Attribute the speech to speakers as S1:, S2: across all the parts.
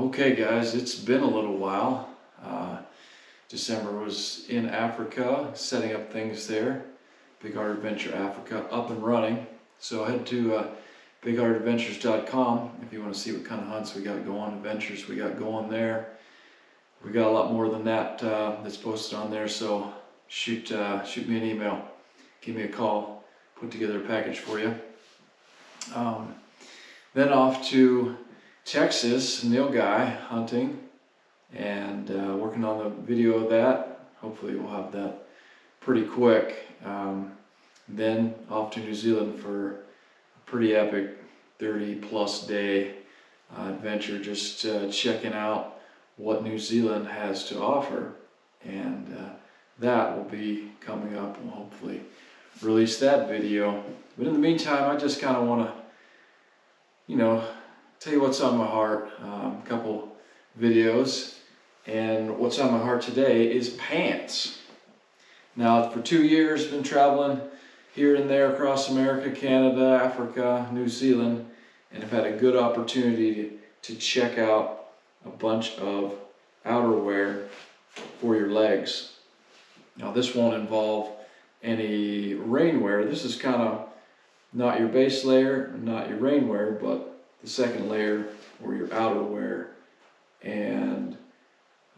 S1: Okay guys, it's been a little while. December was in Africa, setting up things there. Big Art Adventure Africa up and running. So head to bigartadventures.com if you want to see what kind of hunts we got going, adventures we got going there. We got a lot more than that that's posted on there, so shoot me an email, give me a call, put together a package for you. Then off to Texas, Neil Guy hunting, and working on the video of that. Hopefully we'll have that pretty quick. Then off to New Zealand for a pretty epic 30+ day adventure, just checking out what New Zealand has to offer, and that will be coming up. We'll hopefully release that video. But in the meantime, I just kind of want to, tell you what's on my heart. A couple videos, and what's on my heart today is pants. Now, for 2 years, been traveling here and there across America, Canada, Africa, New Zealand, and I've had a good opportunity to check out a bunch of outerwear for your legs. Now, this won't involve any rainwear. This is kind of not your base layer, not your rainwear, but the second layer or your outerwear. And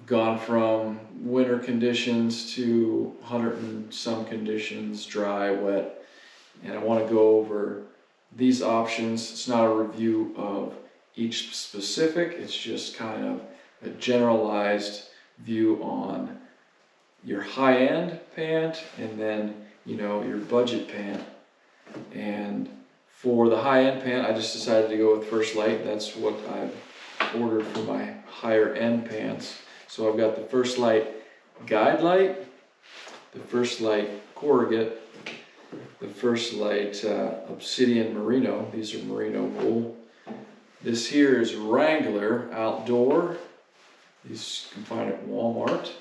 S1: gone from winter conditions to 100 and some conditions, dry, wet, and I want to go over these options. It's not a review of each specific, it's just kind of a generalized view on your high-end pant and then your budget pant. And for the high-end pant, I just decided to go with First Lite. That's what I've ordered for my higher end pants. So I've got the First Lite Guide Light, the First Lite Corrugate, the First Lite Obsidian Merino. These are merino wool. This here is Wrangler Outdoor. These you can find at Walmart.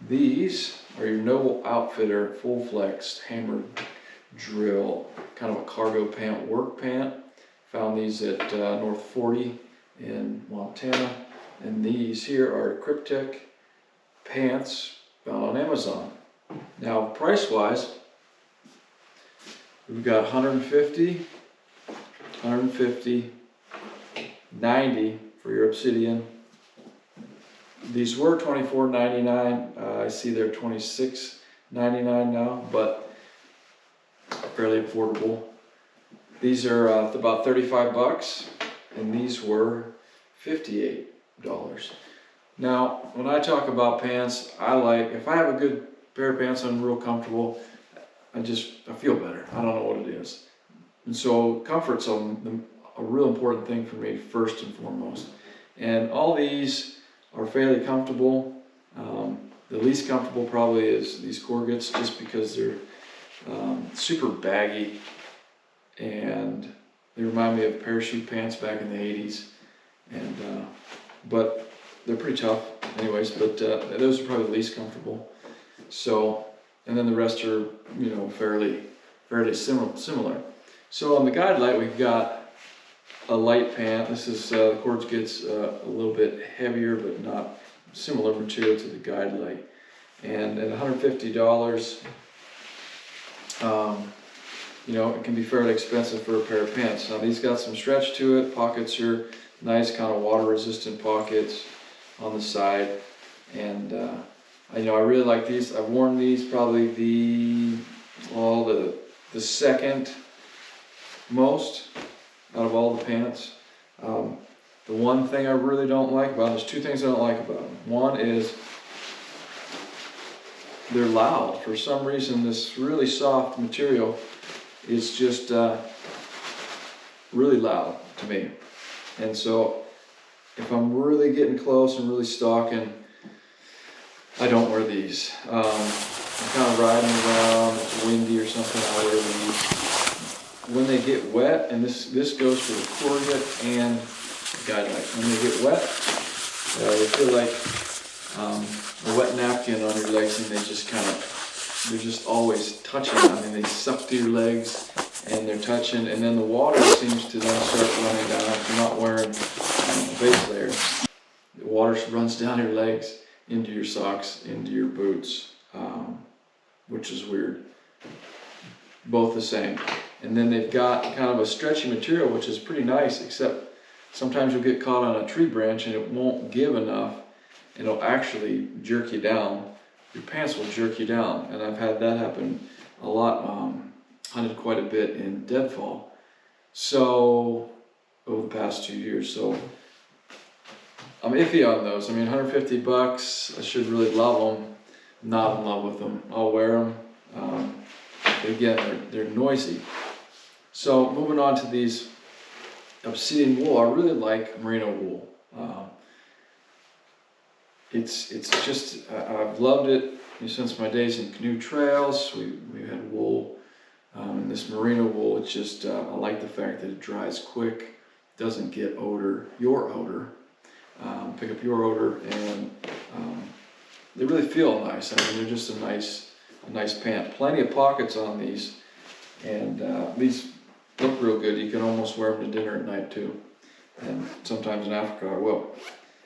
S1: These are your Noble Outfitter full flexed hammered drill, kind of a cargo pant, work pant. Found these at North 40 in Montana. And these here are Kyrptek pants found on Amazon. Now, price-wise, we've got 150, 90 for your Obsidian. These were $24.99. I see they're $26.99 now, but fairly affordable. These are about 35 bucks, and these were $58. Now, when I talk about pants, if I have a good pair of pants, I'm real comfortable. I feel better. I don't know what it is. And so comfort's a real important thing for me, first and foremost. And all these are fairly comfortable. The least comfortable probably is these Corrugates, just because they're super baggy, and they remind me of parachute pants back in the 80s. And but they're pretty tough anyways, but those are probably the least comfortable. So, and then the rest are fairly similar. So on the Guide Light, we've got a light pant. This is the cords gets a little bit heavier, but not similar material to the Guide Light. And at $150, it can be fairly expensive for a pair of pants. Now, these got some stretch to it. Pockets are nice, kind of water-resistant pockets on the side. And I really like these. I've worn these probably the second most out of all the pants. The one thing I really don't like about them, there's two things I don't like about them. One is they're loud. For some reason, this really soft material is just really loud to me. And so if I'm really getting close and really stalking, I don't wear these. I'm kind of riding around, it's windy or something, I'll wear these. When they get wet, and this goes for the Corrugate and Guide Light, when they get wet, they feel like a wet napkin on your legs, and they're just always touching. They suck to your legs, and they're touching, and then the water seems to then start running down if you're not wearing a base layer. The water runs down your legs, into your socks, into your boots, which is weird. Both the same. And then they've got kind of a stretchy material, which is pretty nice, except sometimes you'll get caught on a tree branch and it won't give enough. It'll actually jerk you down. Your pants will jerk you down. And I've had that happen a lot. Hunted quite a bit in deadfall. So, over the past 2 years. So, I'm iffy on those. I mean, 150 bucks, I should really love them. Not in love with them. I'll wear them. But again, they're noisy. So moving on to these obsidian wool, I really like merino wool. It's just, I've loved it since my days in canoe trails. We had wool, and this merino wool, it's just, I like the fact that it dries quick, doesn't get your odor, pick up your odor, and they really feel nice. I mean, they're just a nice pant. Plenty of pockets on these, and these look real good. You can almost wear them to dinner at night too, and sometimes in Africa I will.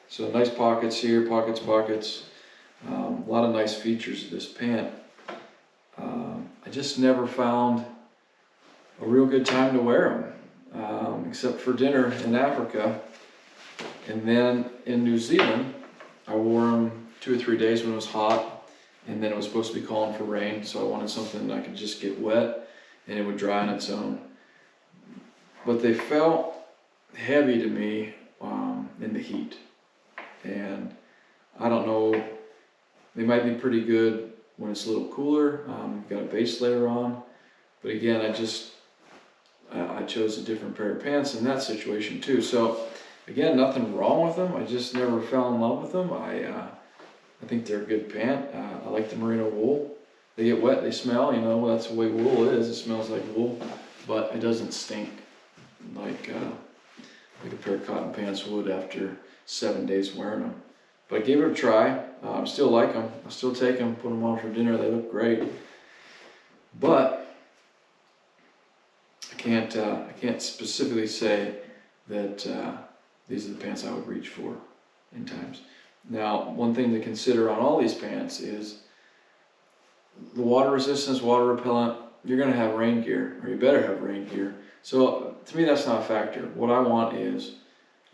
S1: So nice pockets here, pockets. A lot of nice features of this pant. I just never found a real good time to wear them, except for dinner in Africa. And then in New Zealand, I wore them 2 or 3 days when it was hot, and then it was supposed to be calling for rain, so I wanted something that I could just get wet and it would dry on its own. But they felt heavy to me in the heat, and I don't know, they might be pretty good when it's a little cooler. You've got a base layer on, but again, I chose a different pair of pants in that situation too. So again, nothing wrong with them. I just never fell in love with them. I think they're a good pant. I like the merino wool. They get wet, they smell, that's the way wool is. It smells like wool, but it doesn't stink like a pair of cotton pants would after 7 days wearing them. But I gave it a try. I still like them. I still take them, put them on for dinner. They look great. But I can't specifically say that these are the pants I would reach for in times. Now, one thing to consider on all these pants is the water resistance, water repellent. You're going to have rain gear, or you better have rain gear. So to me, that's not a factor. What I want is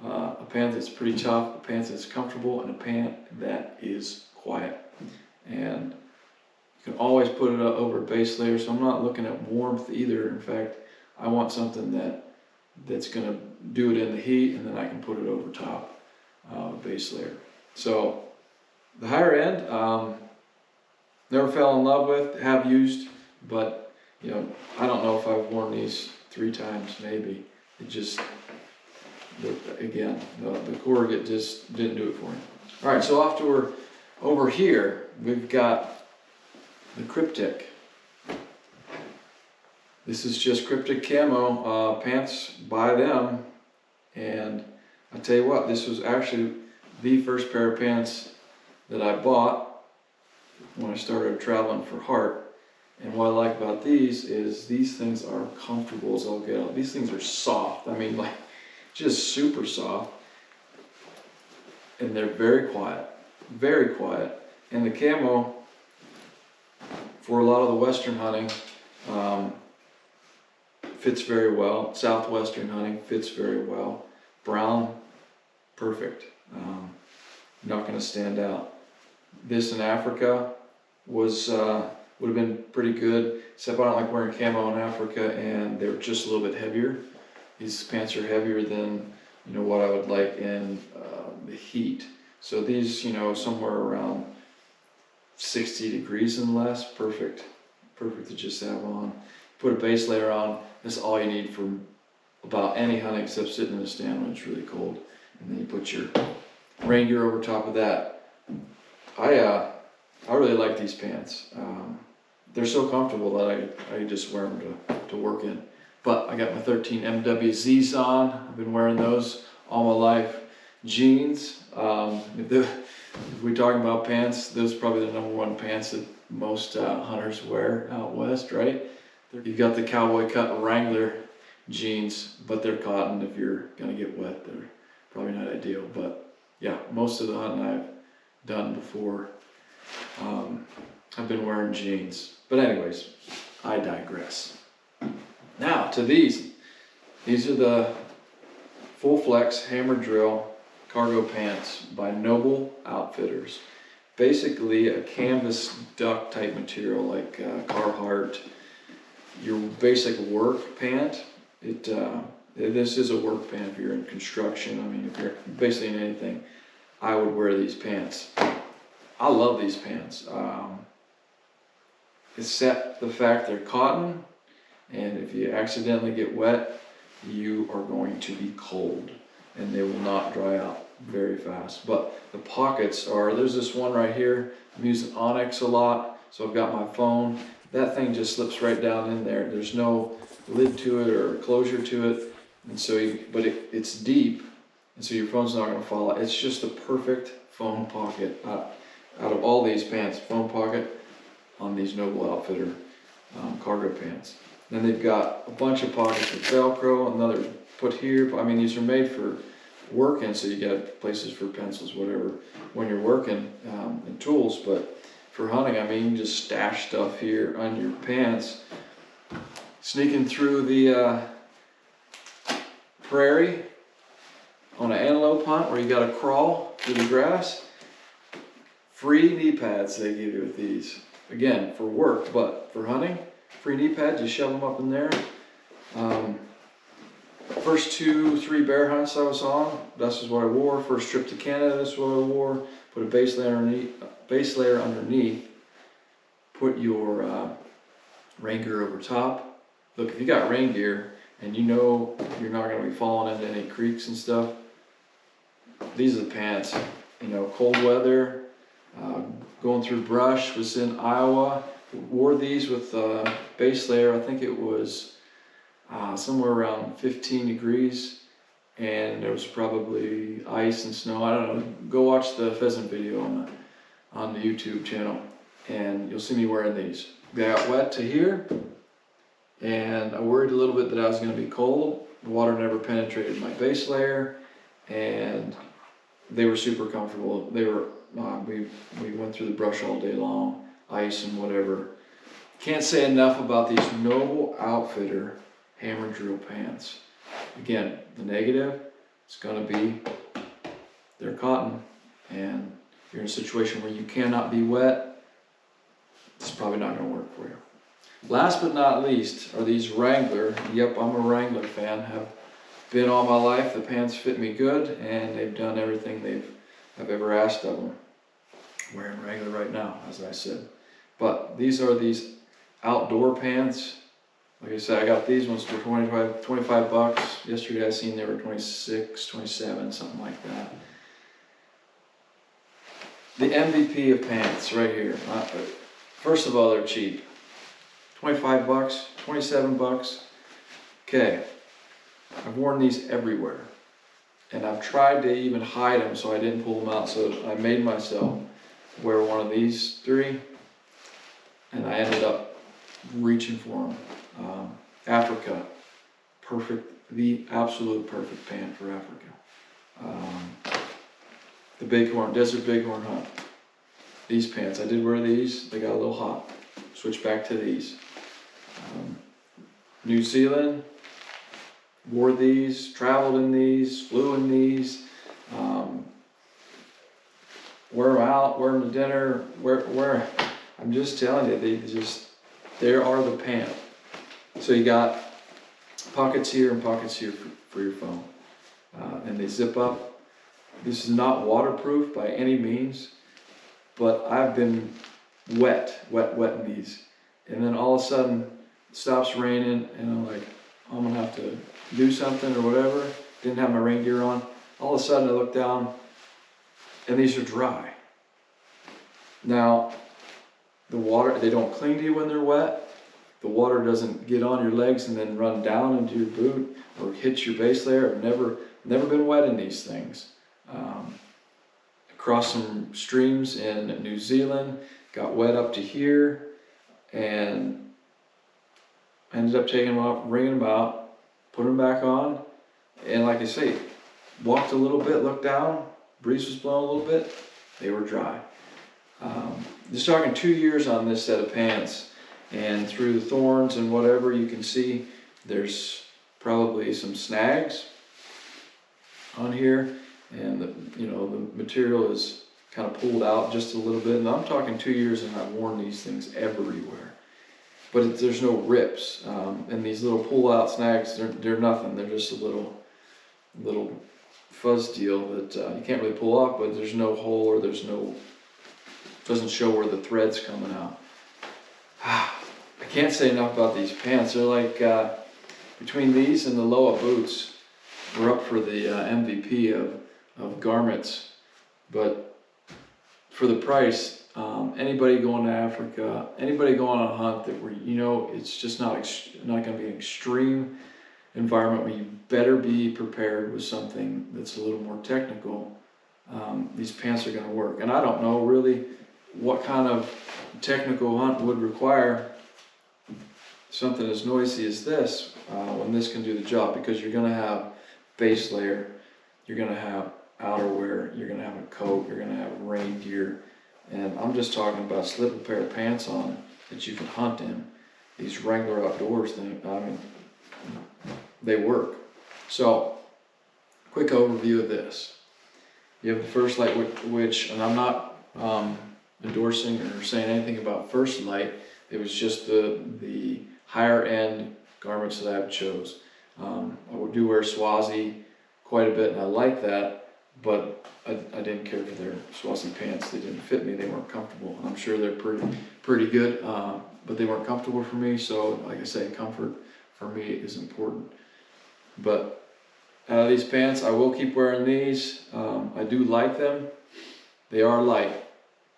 S1: a pant that's pretty tough, a pant that's comfortable, and a pant that is quiet. And you can always put it over a base layer, so I'm not looking at warmth either. In fact, I want something that's going to do it in the heat, and then I can put it over top of a base layer. So the higher end, never fell in love with, have used, but I don't know if I've worn these 3 times, maybe. It just, again, the corrugate just didn't do it for me. All right, so over here, we've got the Kyrptek. This is just Kyrptek camo pants by them, and I tell you what, this was actually the first pair of pants that I bought when I started traveling for H.A.R.T. And what I like about these is these things are comfortable as all get out. These things are soft. I mean, like, just super soft. And they're very quiet. Very quiet. And the camo, for a lot of the Western hunting, fits very well. Southwestern hunting fits very well. Brown, perfect. Not going to stand out. This in Africa would have been pretty good, except I don't like wearing camo in Africa, and they're just a little bit heavier. These pants are heavier than what I would like in the heat. So these, somewhere around 60 degrees and less, perfect to just have on. Put a base layer on. That's all you need for about any hunting except sitting in a stand when it's really cold. And then you put your rain gear over top of that. I really like these pants. They're so comfortable that I just wear them to work in. But I got my 13 MWZs on. I've been wearing those all my life. Jeans. If we're talking about pants, those are probably the #1 pants that most hunters wear out west, right? You've got the cowboy cut Wrangler jeans, but they're cotton. If you're gonna get wet, they're probably not ideal. But yeah, most of the hunting I've done before, I've been wearing jeans. But anyways, I digress. Now to these. These are the full flex hammer drill cargo pants by Noble Outfitters. Basically a canvas duck type material like H.A.R.T. Your basic work pant. This is a work pant if you're in construction. I mean, if you're basically in anything, I would wear these pants. I love these pants. Except the fact they're cotton, and if you accidentally get wet, you are going to be cold, and they will not dry out very fast. But the pockets are, there's this one right here. I'm using Onyx a lot, so I've got my phone. That thing just slips right down in there. There's no lid to it or closure to it, and so it's deep, and so your phone's not going to fall out. It's just the perfect phone pocket out of all these pants. Phone pocket on these Noble Outfitter cargo pants. Then they've got a bunch of pockets with Velcro, another put here. I mean, these are made for working, so you got places for pencils, whatever, when you're working, and tools. But for hunting, I mean, you can just stash stuff here on your pants. Sneaking through the prairie on an antelope hunt where you got to crawl through the grass. Free knee pads they give you with these. Again, for work, but for hunting, free knee pads, you shove them up in there. First 2-3 bear hunts I was on, this is what I wore. First trip to Canada, this is what I wore. Put a base layer underneath. Put your rain gear over top. Look, if you got rain gear and you know you're not going to be falling into any creeks and stuff, these are the pants. You know, cold weather, going through brush. Was in Iowa. Wore these with base layer. I think it was somewhere around 15 degrees, and there was probably ice and snow. I don't know. Go watch the pheasant video on the YouTube channel, and you'll see me wearing these. They got wet to here, and I worried a little bit that I was going to be cold. The water never penetrated my base layer, and they were super comfortable. They were. We went through the brush all day long, ice and whatever. Can't say enough about these Noble Outfitter hammer drill pants. Again, the negative, it's going to be they're cotton, and if you're in a situation where you cannot be wet, it's probably not going to work for you. Last but not least are these Wrangler. Yep, I'm a Wrangler fan. Have been all my life. The pants fit me good, and they've done everything I've ever asked of them. I'm wearing Wrangler right now, as I said. But these are these outdoor pants. Like I said, I got these ones for 25 bucks. Yesterday I seen they were 26, 27, something like that. The MVP of pants right here. First of all, they're cheap. 25 bucks, 27 bucks. Okay, I've worn these everywhere. And I've tried to even hide them so I didn't pull them out. So I made myself wear one of these 3, and I ended up reaching for them. Africa, perfect, the absolute perfect pant for Africa. The bighorn, desert bighorn hunt. These pants, I did wear these. They got a little hot. Switch back to these. New Zealand, wore these, traveled in these, flew in these. Wear them out, wear them to dinner. I'm just telling you, they are the pant. So you got pockets here and pockets here for your phone, and they zip up. This is not waterproof by any means, but I've been wet in these, and then all of a sudden it stops raining, and I'm like, I'm gonna have to do something or whatever. Didn't have my rain gear on. All of a sudden I look down, and these are dry. Now, the water, they don't cling to you when they're wet. The water doesn't get on your legs and then run down into your boot or hit your base layer. I've never been wet in these things. Across some streams in New Zealand, got wet up to here, and ended up taking them off, wringing them out, put them back on, and like I say, walked a little bit, looked down, breeze was blowing a little bit, they were dry. Just talking 2 years on this set of pants, and through the thorns and whatever, you can see there's probably some snags on here, and the material is kind of pulled out just a little bit. And I'm talking 2 years, and I've worn these things everywhere, but there's no rips, and these little pull out snags, they're nothing. They're just a little fuzz deal that you can't really pull off, but there's no hole, or doesn't show where the thread's coming out. I can't say enough about these pants. They're like, between these and the Loa boots, we're up for the MVP of garments. But for the price, anybody going to Africa, anybody going on a hunt that it's just not going to be an extreme environment where you better be prepared with something that's a little more technical, these pants are going to work. And I don't know really what kind of technical hunt would require something as noisy as this when this can do the job, because you're going to have base layer, you're going to have outerwear, you're going to have a coat, you're going to have rain gear, and I'm just talking about slip a pair of pants on that you can hunt in. These Wrangler Outdoors things, I mean, they work. So, quick overview of this. You have the First Lite, which, and I'm not endorsing or saying anything about First Lite. It was just the higher end garments that I've chose. I do wear Swazi quite a bit, and I like that, but I didn't care for their Swazi pants. They didn't fit me. They weren't comfortable. I'm sure they're pretty good, but they weren't comfortable for me. So, like I say, comfort for me is important. But these pants, I will keep wearing these. I do like them. They are light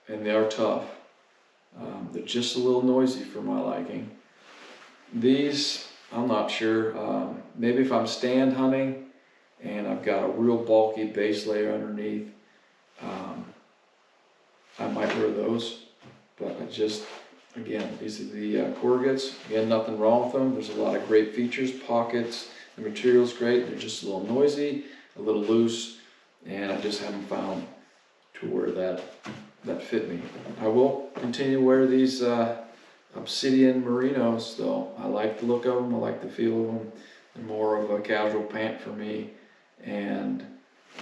S1: and they are tough. They're just a little noisy for my liking. These, I'm not sure. Maybe if I'm stand hunting and I've got a real bulky base layer underneath, I might wear those. But again, these are the corrugates. Again, nothing wrong with them. There's a lot of great features, pockets. The material's great. They're just a little noisy, a little loose, and I just haven't found to where that fit me. I will continue to wear these obsidian merinos though. I like the look of them. I like the feel of them. They're more of a casual pant for me, and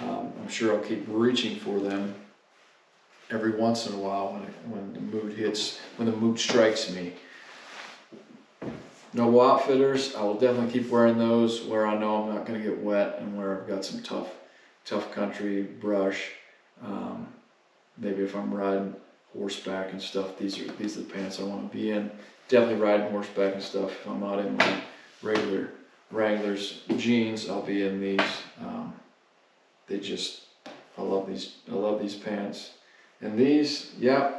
S1: I'm sure I'll keep reaching for them every once in a while when the mood hits, when the mood strikes me. No outfitters. I will definitely keep wearing those where I know I'm not going to get wet and where I've got some tough country brush. Maybe if I'm riding horseback and stuff, these are the pants I want to be in. Definitely riding horseback and stuff. If I'm not in my regular Wranglers jeans, I'll be in these. I love these pants. And these, yeah,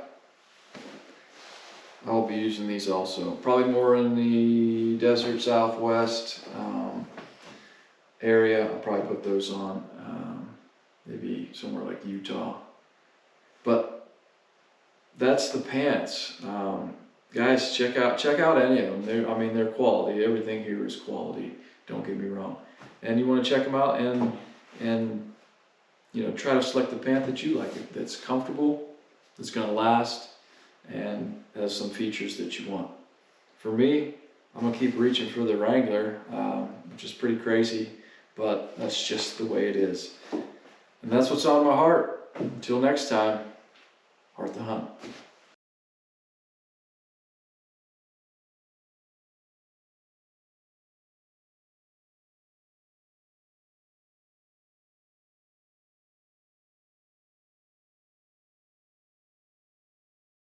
S1: I'll be using these also. Probably more in the desert Southwest area. I'll probably put those on. Maybe somewhere like Utah. But that's the pants. Guys, check out any of them. They're quality. Everything here is quality. Don't get me wrong. And you want to check them out and try to select the pant that you like, that's comfortable, that's going to last, and has some features that you want. For me, I'm going to keep reaching for the Wrangler, which is pretty crazy, but that's just the way it is. And that's what's on my heart. Until next time, Heart the Hunt.